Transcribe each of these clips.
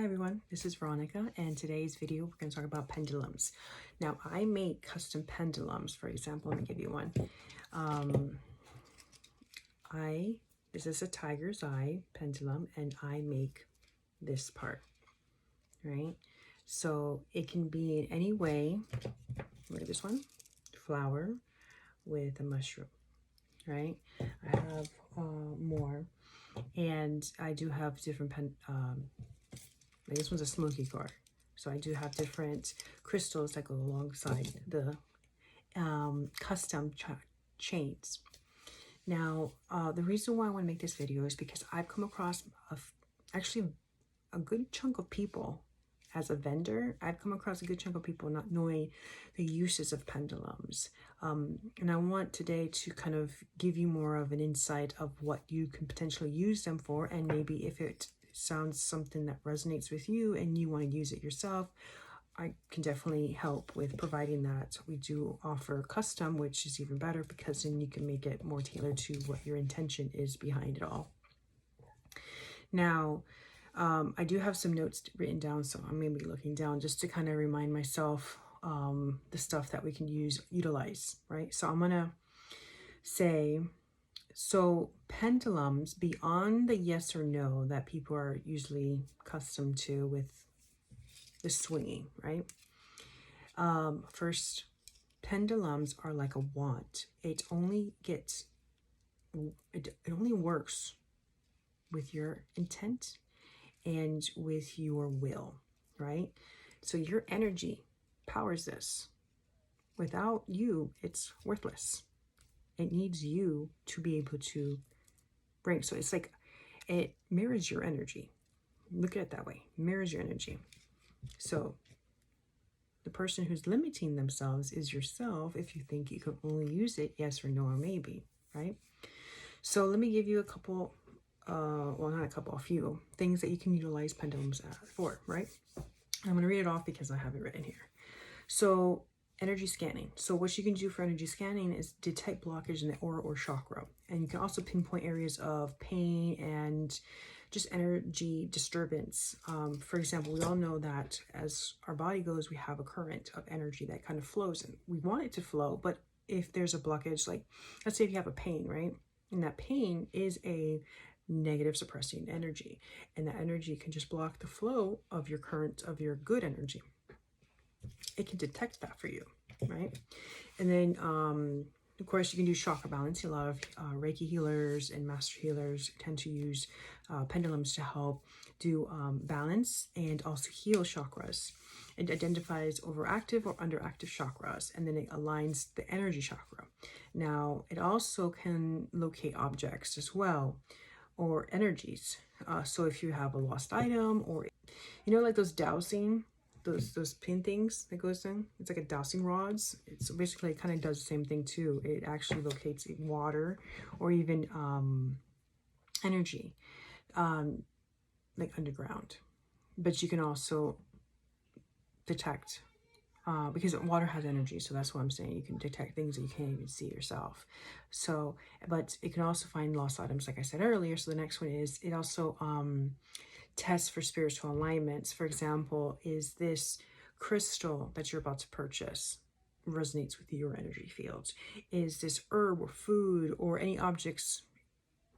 everyone, this is Veronica, and today's video we're going to talk about pendulums. Now I make custom pendulums. For example, let me give you one. This is a tiger's eye pendulum, and I make this part, right? So it can be in any way. Look at this one, flower with a mushroom, right? I have more, and I do have different this one's a smoky core. So I do have different crystals that go alongside the custom chains. Now, the reason why I want to make this video is because I've come across actually a good chunk of people as a vendor. I've come across a good chunk of people not knowing the uses of pendulums. And I want today to kind of give you more of an insight of what you can potentially use them for, and maybe if it sounds something that resonates with you and you want to use it yourself, I can definitely help with providing that. We do offer custom, which is even better because then you can make it more tailored to what your intention is behind it all. Now, I do have some notes written down, so I'm going to be looking down just to kind of remind myself the stuff that we can utilize, right? So I'm going to say, so pendulums, beyond the yes or no that people are usually accustomed to with the swinging, right? First, pendulums are like a wand. It only works with your intent and with your will, right? So your energy powers this. Without you, it's worthless. It needs you to be able to bring. So it's like it mirrors your energy. Look at it that way. Mirrors your energy. So the person who's limiting themselves is yourself if you think you can only use it yes or no or maybe, right? So let me give you a couple, well, not a couple, a few things that you can utilize pendulums for, right? I'm going to read it off because I have it written here. So energy scanning. So what you can do for energy scanning is detect blockage in the aura or chakra. And you can also pinpoint areas of pain and just energy disturbance. For example, we all know that as our body goes, we have a current of energy that kind of flows, and we want it to flow. But if there's a blockage, like let's say if you have a pain, right? And that pain is a negative suppressing energy. And that energy can just block the flow of your current, of your good energy. It can detect that for you, right? And then, of course, you can do chakra balancing. A lot of Reiki healers and master healers tend to use pendulums to help do balance and also heal chakras. It identifies overactive or underactive chakras, and then it aligns the energy chakra. Now, it also can locate objects as well, or energies. So if you have a lost item, or, you know, like those dowsing, those pin things that goes in, it's like a dowsing rods. It's basically, it kind of does the same thing too. It actually locates water or even energy, like underground. But you can also detect, because water has energy, so that's what I'm saying. You can detect things that you can't even see yourself. So, but it can also find lost items, like I said earlier. So the next one is, it also tests for spiritual alignments. For example, is this crystal that you're about to purchase resonates with your energy field? Is this herb or food or any objects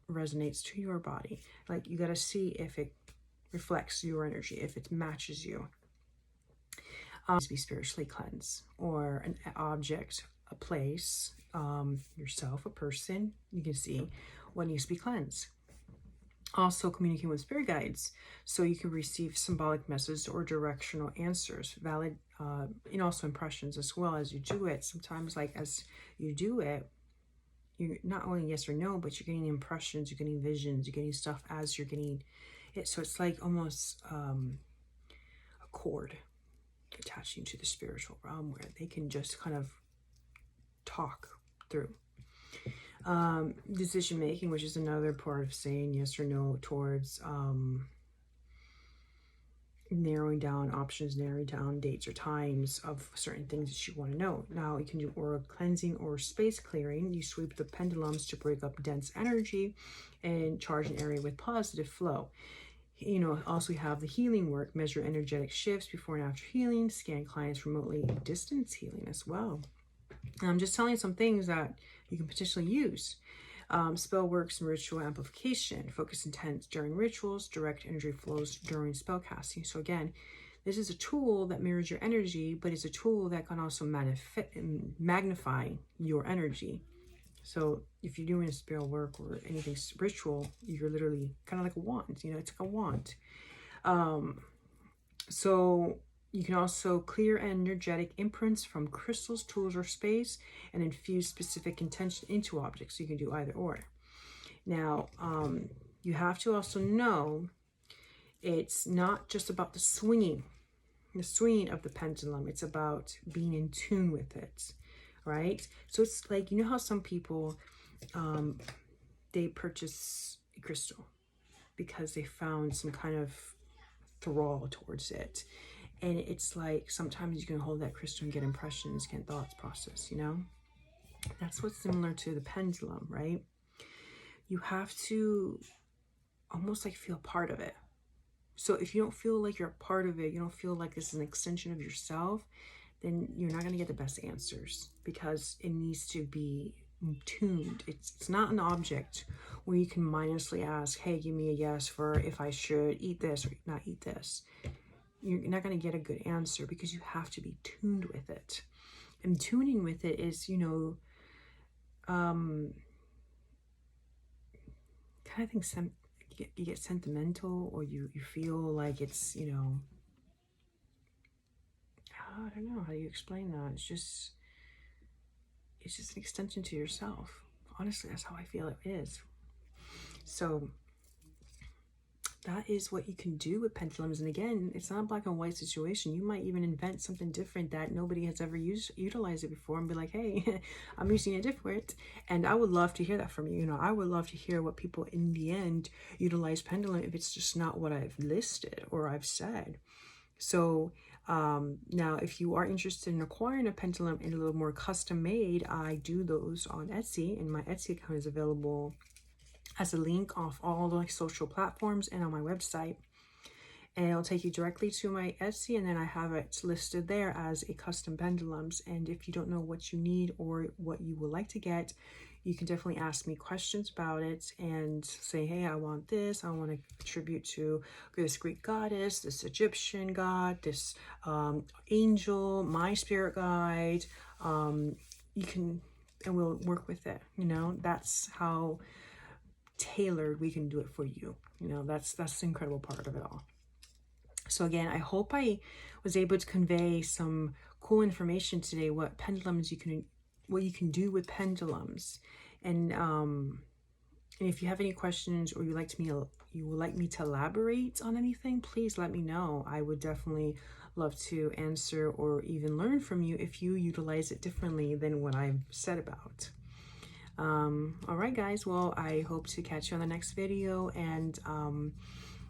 resonates to your body? Like, you got to see if it reflects your energy, if it matches you. To be spiritually cleansed, or an object, a place, yourself, a person, you can see what needs to be cleansed. Also communicating with spirit guides, so you can receive symbolic messages or directional answers, valid, and also impressions as well as you do it. Sometimes, like, as you do it, you're not only yes or no, but you're getting impressions, you're getting visions, you're getting stuff as you're getting it. So it's like almost a cord attaching to the spiritual realm where they can just kind of talk through. Decision making, which is another part of saying yes or no towards narrowing down options, narrowing down dates or times of certain things that you want to know. Now you can do aura cleansing or space clearing. You sweep the pendulums to break up dense energy and charge an area with positive flow. You know, also we have the healing work, measure energetic shifts before and after healing, scan clients remotely, distance healing as well. And I'm just telling you some things that you can potentially use. Spell works and ritual amplification, focus intent during rituals, direct energy flows during spell casting. So again, this is a tool that mirrors your energy, but it's a tool that can also magnify your energy. So if you're doing a spell work or anything ritual, you're literally kind of like a wand, you know, it's like a wand. So you can also clear energetic imprints from crystals, tools, or space and infuse specific intention into objects. So you can do either or. Now, you have to also know it's not just about the swinging of the pendulum. It's about being in tune with it, right? So it's like, you know how some people, they purchase a crystal because they found some kind of thrall towards it. And it's like, sometimes you can hold that crystal and get impressions, get thoughts process, you know? That's what's similar to the pendulum, right? You have to almost like feel part of it. So if you don't feel like you're a part of it, you don't feel like this is an extension of yourself, then you're not going to get the best answers, because it needs to be tuned. It's not an object where you can mindlessly ask, hey, give me a yes for if I should eat this or not eat this. You're not going to get a good answer because you have to be tuned with it. And tuning with it is, you know, kind of think you get sentimental, or you feel like it's, you know, I don't know how do you explain that. It's just an extension to yourself. Honestly, that's how I feel it is. So that is what you can do with pendulums. And again, it's not a black and white situation. You might even invent something different that nobody has ever utilized it before, and be like, hey, I'm using it different. And I would love to hear that from you. You know, I would love to hear what people in the end utilize pendulum, if it's just not what I've listed or I've said. So now if you are interested in acquiring a pendulum and a little more custom made, I do those on Etsy, and my Etsy account is available as a link off all the social platforms and on my website. And it'll take you directly to my Etsy, and then I have it listed there as a custom pendulums. And if you don't know what you need or what you would like to get, you can definitely ask me questions about it and say, hey, I want this. I want to contribute to this Greek goddess, this Egyptian god, this angel, my spirit guide. You can, and we'll work with it. You know, that's how tailored we can do it for you. You know, that's the incredible part of it all. So again, I hope I was able to convey some cool information today, what you can do with pendulums. And if you have any questions, or you would like me to elaborate on anything, please let me know. I would definitely love to answer or even learn from you if you utilize it differently than what I've said about. All right, guys. Well, I hope to catch you on the next video, and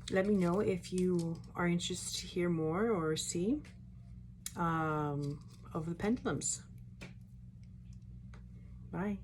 let me know if you are interested to hear more or see of the pendulums. Bye.